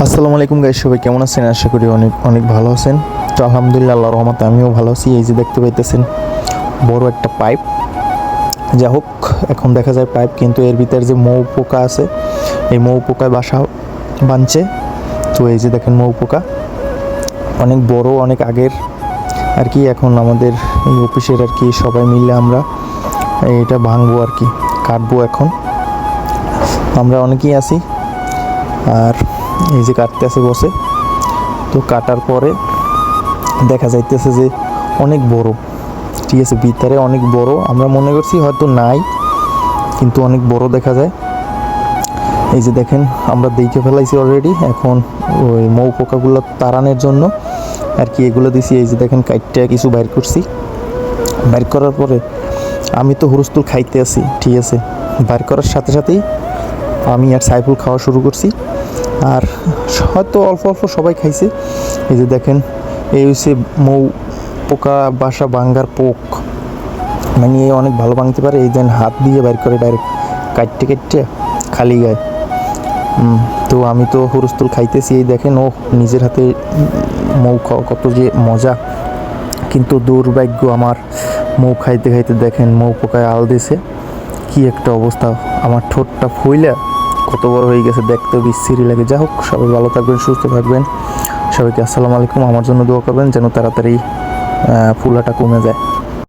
আসসালামু আলাইকুম গাইস, সবাই কেমন আছেন? আশা করি অনেক অনেক ভালো আছেন। তো আলহামদুলিল্লাহ, আল্লাহর রহমতে আমিও ভালো আছি। এই যে দেখতে পাইতেছেন বড় একটা পাইপ। যা হোক, এখন দেখা যায় পাইপ, কিন্তু এর ভিতরে যে মৌ পোকা আছে, এই মৌ পোকায় বাসা বাঁধছে। তো এই যে দেখেন মৌ পোকা অনেক বড়, অনেক আগের আর কি। এখন আমাদের এই অফিসের আর কি সবাই মিলে আমরা এটা ভাঙবো আর কি, কাটবো। এখন আমরা অনেকেই আছি, আর এই যে কাটতে আছে বসে। তো কাটার পরে দেখা যাইতেছে যে অনেক বড়, ঠিক আছে, ভিতরে অনেক বড়। আমরা মনে করছি হয়তো নাই, কিন্তু অনেক বড় দেখা যায়। এই যে দেখেন, আমরা দেখে ফেলাইছি অলরেডি। এখন ওই মৌ পোকাগুলো তাড়ানোর জন্য আর কি এগুলো দিছি। এই যে দেখেন, কাইটটা কিছু বাইর করছি। বাইর করার পরে আমি তো হুরুস্তুল খাইতে আছি, ঠিক আছে। বাইর করার সাথে সাথেই আমি আর সাইফুল খাওয়া শুরু করছি, আর হয়তো অল্প অল্প সবাই খাইছে। এই যে দেখেন, এই হচ্ছে মৌ পোকা বাসা ভাঙ্গার পোক, মানে অনেক ভালো ভাঙতে পারে। এই দেন হাত দিয়ে বাইর করে ডাইরেক্ট কাটতে কাটতে খালি গায়ে। তো আমি তো হুরুস্তুল খাইতেছি। এই দেখেন, ও নিজের হাতে মৌ খাওয়া কত যে মজা। কিন্তু দুর্ভাগ্য আমার, মৌ খাইতে খাইতে দেখেন মৌ পোকায় আল দিছে। কি একটা অবস্থা, আমার ঠোঁটটা ফুইলা কত বড় হয়ে গেছে, দেখতে বিশ্রী লাগে। যা হোক, সবাই ভালো থাকবেন, সুস্থ থাকবেন। সবাইকে আসসালামু আলাইকুম। আমার জন্য দোয়া করবেন যেন তাড়াতাড়ি ফুলাটা কমে যায়।